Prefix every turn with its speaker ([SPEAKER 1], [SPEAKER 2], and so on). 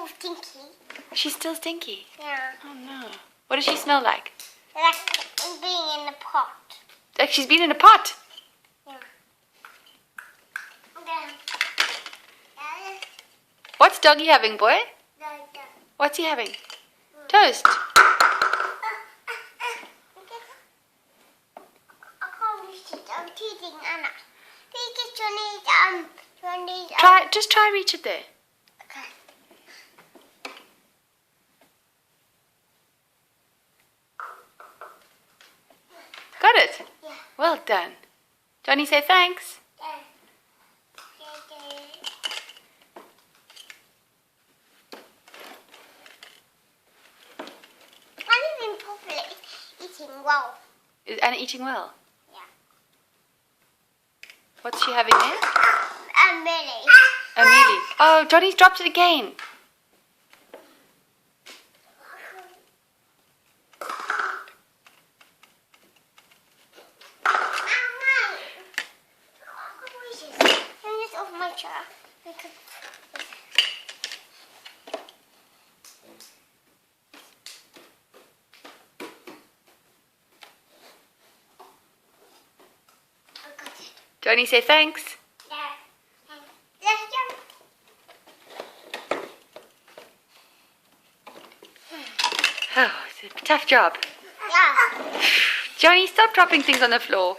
[SPEAKER 1] still stinky.
[SPEAKER 2] She's still stinky.
[SPEAKER 1] Yeah.
[SPEAKER 2] Oh no. What does she smell like?
[SPEAKER 1] Like being in the pot.
[SPEAKER 2] Like she's been in a pot.
[SPEAKER 1] Yeah.
[SPEAKER 2] What's Doggy having, boy? What's he having? Toast.
[SPEAKER 1] I can't reach it. I'm teething, Anna. Please Johnny's,
[SPEAKER 2] Try reach it there.
[SPEAKER 1] Okay.
[SPEAKER 2] Got it?
[SPEAKER 1] Yeah.
[SPEAKER 2] Well done. Johnny, say thanks.
[SPEAKER 1] I'm even properly eating well.
[SPEAKER 2] Is Anna eating well?
[SPEAKER 1] Yeah.
[SPEAKER 2] What's she having there?
[SPEAKER 1] Millie.
[SPEAKER 2] Amelie. Oh, Johnny's dropped it again.
[SPEAKER 1] Turn this off my chair. I got it.
[SPEAKER 2] Johnny, say thanks.
[SPEAKER 1] Yeah. Let's jump.
[SPEAKER 2] Oh, it's a tough job.
[SPEAKER 1] Yeah.
[SPEAKER 2] Johnny, stop dropping things on the floor.